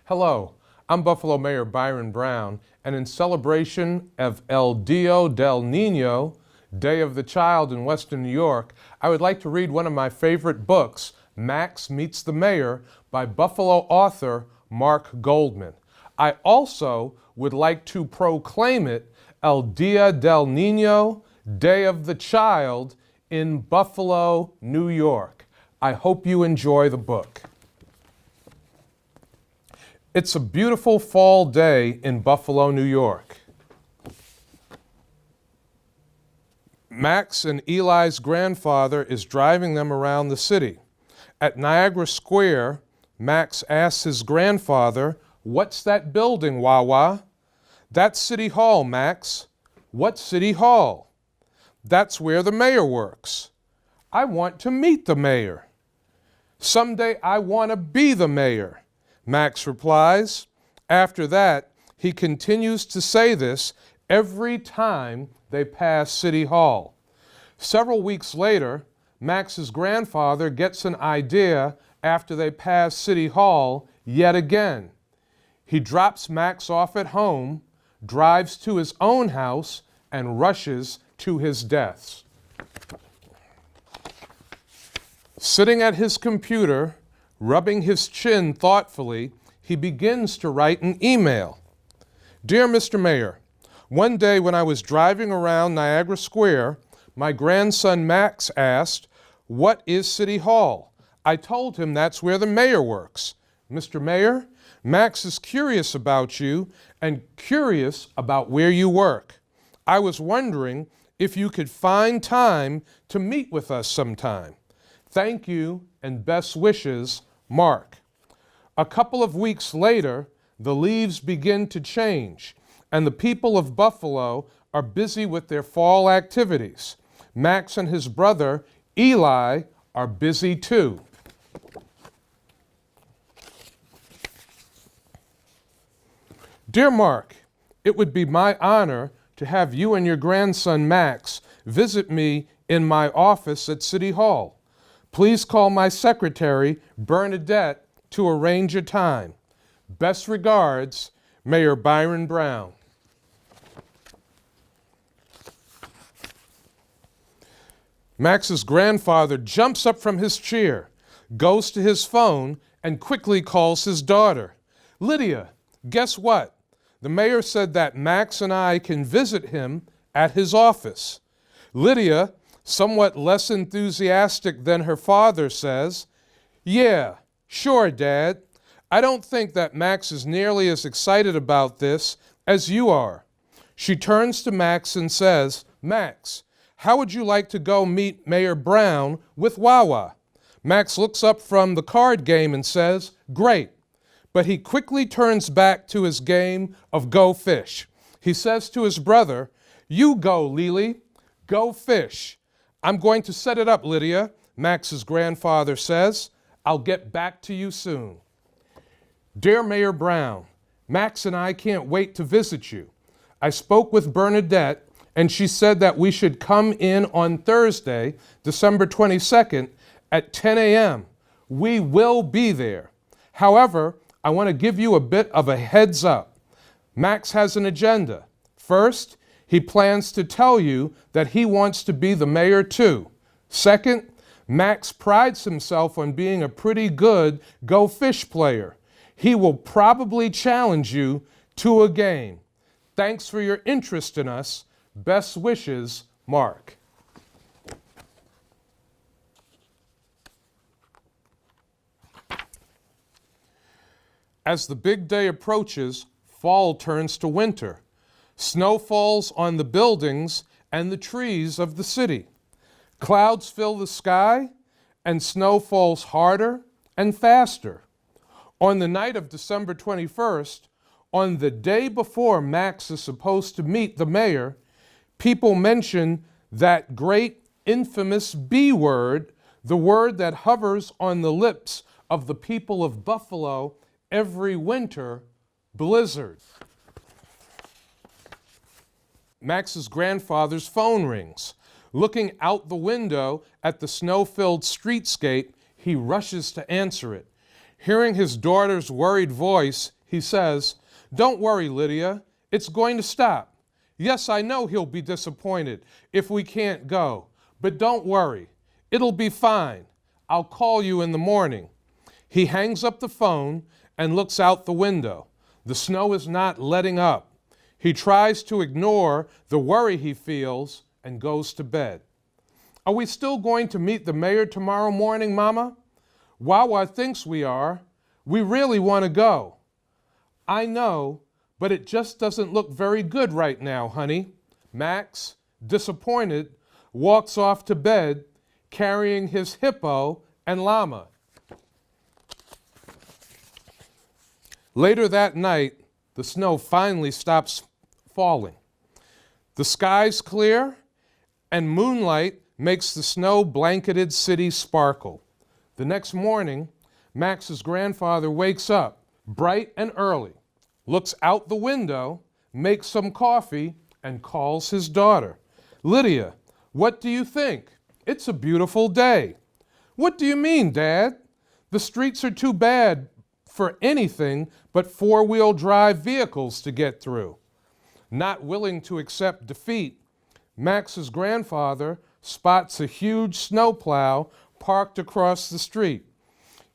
Hello, I'm Buffalo Mayor Byron Brown, and in celebration of El Dia del Niño, Day of the Child in Western New York, I would like to read one of my favorite books, Max Meets the Mayor, by Buffalo author Mark Goldman. I also would like to proclaim it El Dia del Niño, Day of the Child in Buffalo, New York. I hope you enjoy the book. It's a beautiful fall day in Buffalo, New York. Max and Eli's grandfather is driving them around the city. At Niagara Square, Max asks his grandfather, "What's that building, Wawa?" "That's City Hall, Max." "What's City Hall?" "That's where the mayor works." "I want to meet the mayor." "Someday I want to be the mayor," Max replies. After that, he continues to say this every time they pass City Hall. Several weeks later, Max's grandfather gets an idea after they pass City Hall yet again. He drops Max off at home, drives to his own house, and rushes to his desk. Sitting at his computer, rubbing his chin thoughtfully, he begins to write an email. "Dear Mr. Mayor, one day when I was driving around Niagara Square, my grandson Max asked, 'What is City Hall?' I told him that's where the mayor works. Mr. Mayor, Max is curious about you and curious about where you work. I was wondering if you could find time to meet with us sometime. Thank you and best wishes, Mark." A couple of weeks later, the leaves begin to change, and the people of Buffalo are busy with their fall activities. Max and his brother, Eli, are busy too. Dear Mark, it would be my honor to have you and your grandson, Max, visit me in my office at City Hall. Please call my secretary, Bernadette, to arrange a time. Best regards, Mayor Byron Brown. Max's grandfather jumps up from his chair, goes to his phone, and quickly calls his daughter. "Lydia, guess what? The mayor said that Max and I can visit him at his office." Lydia, somewhat less enthusiastic than her father, says, "Yeah, sure, Dad. I don't think that Max is nearly as excited about this as you are." She turns to Max and says, "Max, how would you like to go meet Mayor Brown with Wawa?" Max looks up from the card game and says, "Great." But he quickly turns back to his game of Go Fish. He says to his brother, "You go, Lily. Go fish." "I'm going to set it up, Lydia," Max's grandfather says. "I'll get back to you soon." Dear Mayor Brown, Max and I can't wait to visit you. I spoke with Bernadette, and she said that we should come in on Thursday, December 22nd at 10 a.m. We will be there. However, I want to give you a bit of a heads up. Max has an agenda. First, he plans to tell you that he wants to be the mayor too. Second, Max prides himself on being a pretty good Go Fish player. He will probably challenge you to a game. Thanks for your interest in us. Best wishes, Mark. As the big day approaches, fall turns to winter. Snow falls on the buildings and the trees of the city. Clouds fill the sky, and snow falls harder and faster. On the night of December 21st, on the day before Max is supposed to meet the mayor, people mention that great infamous B word, the word that hovers on the lips of the people of Buffalo every winter, blizzard. Max's grandfather's phone rings. Looking out the window at the snow-filled streetscape, he rushes to answer it. Hearing his daughter's worried voice, He says, "Don't worry, Lydia. It's going to stop. Yes, I know he'll be disappointed if we can't go, but don't worry. It'll be fine. I'll call you in the morning." He hangs up the phone and looks out the window. The snow is not letting up. He tries to ignore the worry he feels and goes to bed. "Are we still going to meet the mayor tomorrow morning, Mama?" "Wawa thinks we are. We really want to go." "I know, but it just doesn't look very good right now, honey." Max, disappointed, walks off to bed carrying his hippo and llama. Later that night, the snow finally stops falling. The sky's clear, and moonlight makes the snow-blanketed city sparkle. The next morning, Max's grandfather wakes up bright and early, looks out the window, makes some coffee, and calls his daughter. "Lydia, what do you think? It's a beautiful day." "What do you mean, Dad? The streets are too bad for anything but four-wheel drive vehicles to get through." Not willing to accept defeat, Max's grandfather spots a huge snowplow parked across the street.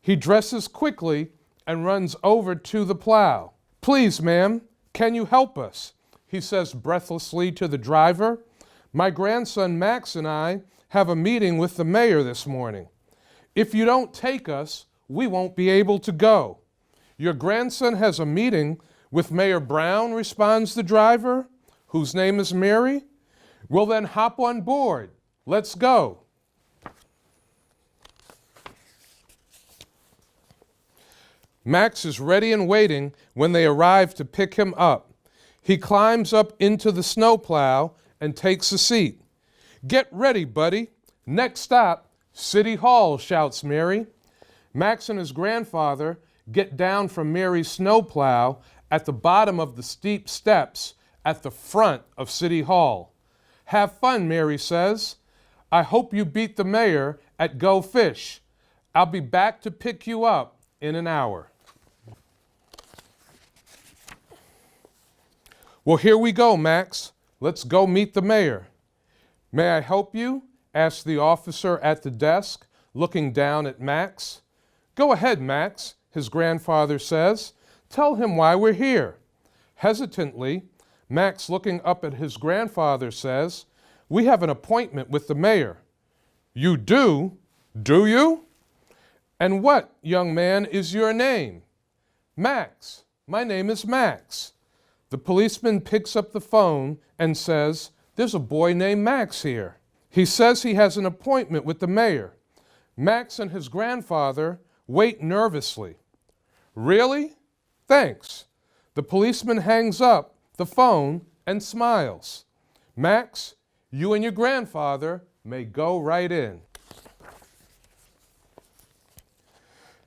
He dresses quickly and runs over to the plow. "Please, ma'am, can you help us?" he says breathlessly to the driver. "My grandson Max and I have a meeting with the mayor this morning. If you don't take us, we won't be able to go." "Your grandson has a meeting with Mayor Brown," responds the driver, whose name is Mary. "Well, then hop on board. Let's go." Max is ready and waiting when they arrive to pick him up. He climbs up into the snowplow and takes a seat. "Get ready, buddy. Next stop, City Hall," shouts Mary. Max and his grandfather get down from Mary's snowplow at the bottom of the steep steps at the front of City Hall. "Have fun," Mary says. "I hope you beat the mayor at Go Fish. I'll be back to pick you up in an hour." "Well, here we go, Max. Let's go meet the mayor." "May I help you?" asks the officer at the desk, looking down at Max. "Go ahead, Max," his grandfather says. "Tell him why we're here." Hesitantly, Max, looking up at his grandfather, says, "We have an appointment with the mayor." "You do? Do you?" "And what, young man, is your name?" "Max. My name is Max." The policeman picks up the phone and says, "There's a boy named Max here. He says he has an appointment with the mayor." Max and his grandfather wait nervously. "Really? Thanks." The policeman hangs up the phone and smiles. "Max, you and your grandfather may go right in."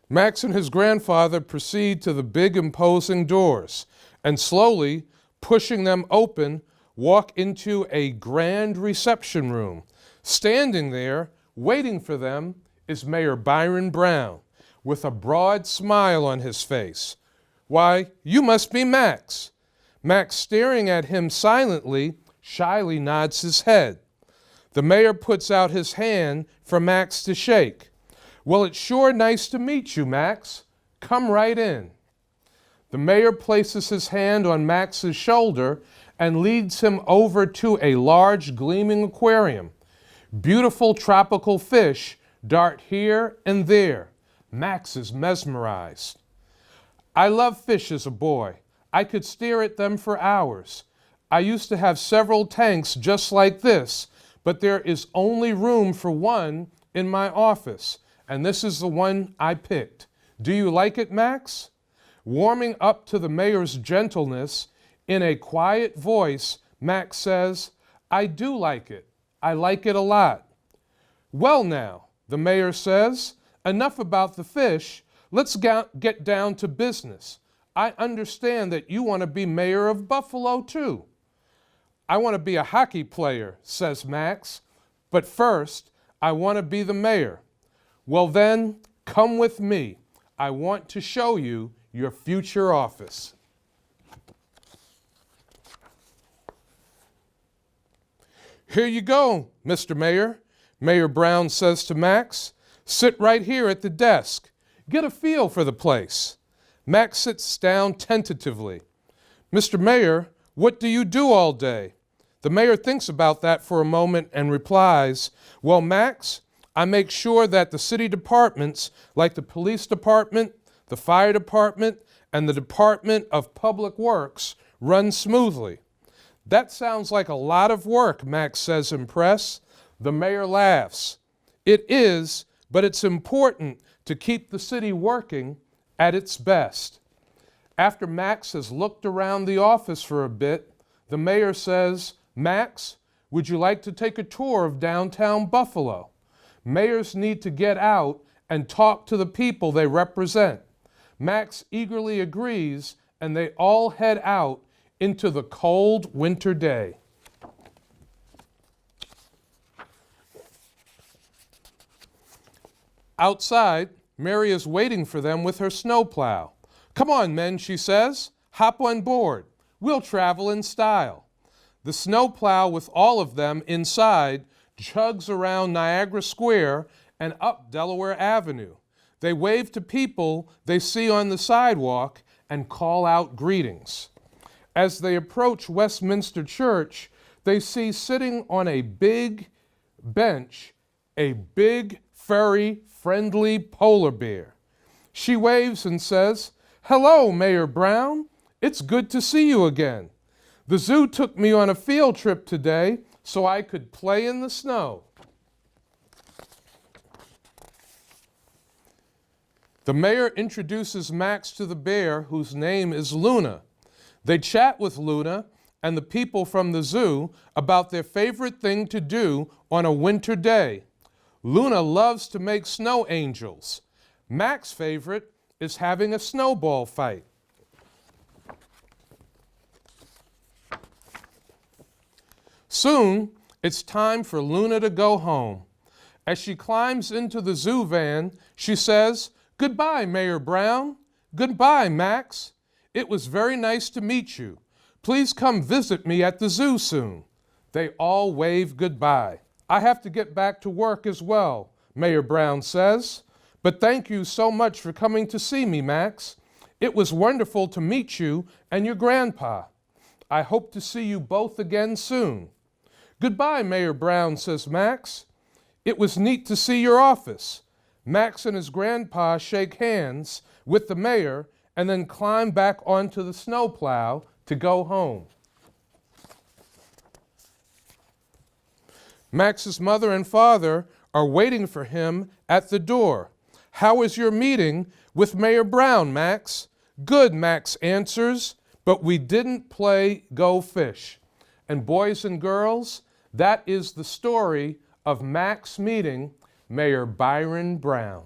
Max and his grandfather proceed to the big imposing doors and, slowly pushing them open, walk into a grand reception room. Standing there, waiting for them, is Mayor Byron Brown, with a broad smile on his face. "Why, you must be Max." Max, staring at him silently, shyly nods his head. The mayor puts out his hand for Max to shake. "Well, it's sure nice to meet you, Max. Come right in." The mayor places his hand on Max's shoulder and leads him over to a large gleaming aquarium. Beautiful tropical fish dart here and there. Max is mesmerized. "I loved fish as a boy. I could stare at them for hours. I used to have several tanks just like this, but there is only room for one in my office, and this is the one I picked. Do you like it, Max?" Warming up to the mayor's gentleness, in a quiet voice, Max says, "I do like it. I like it a lot." "Well now," the mayor says, "enough about the fish. Let's get down to business. I understand that you want to be mayor of Buffalo, too." "I want to be a hockey player," says Max, "but first, I want to be the mayor." "Well then, come with me. I want to show you your future office. Here you go, Mr. Mayor, Mayor Brown says to Max. Sit right here at the desk. Get a feel for the place. Max sits down tentatively. Mr. Mayor, what do you do all day? The mayor thinks about that for a moment and replies, well, Max, I make sure that the city departments, like the police department, the fire department, and the Department of Public Works, run smoothly. That sounds like a lot of work, Max says, impressed. The mayor laughs. It is, but it's important to keep the city working at its best. After Max has looked around the office for a bit, the mayor says, Max, would you like to take a tour of downtown Buffalo? Mayors need to get out and talk to the people they represent. Max eagerly agrees, and they all head out into the cold winter day. Outside, Mary is waiting for them with her snowplow. Come on, men, she says. Hop on board. We'll travel in style. The snowplow with all of them inside chugs around Niagara Square and up Delaware Avenue. They wave to people they see on the sidewalk and call out greetings. As they approach Westminster Church, they see sitting on a big bench a big, furry, friendly polar bear. She waves and says, Hello, Mayor Brown. It's good to see you again. The zoo took me on a field trip today so I could play in the snow. The mayor introduces Max to the bear, whose name is Luna. They chat with Luna and the people from the zoo about their favorite thing to do on a winter day. Luna loves to make snow angels. Max's favorite is having a snowball fight. Soon, it's time for Luna to go home. As she climbs into the zoo van, she says, Goodbye, Mayor Brown. Goodbye, Max. It was very nice to meet you. Please come visit me at the zoo soon. They all wave goodbye. I have to get back to work as well, Mayor Brown says. But thank you so much for coming to see me, Max. It was wonderful to meet you and your grandpa. I hope to see you both again soon. Goodbye, Mayor Brown, says Max. It was neat to see your office. Max and his grandpa shake hands with the mayor and then climb back onto the snowplow to go home. Max's mother and father are waiting for him at the door. How was your meeting with Mayor Brown, Max? Good, Max answers, but we didn't play Go Fish. And boys and girls, that is the story of Max meeting Mayor Byron Brown.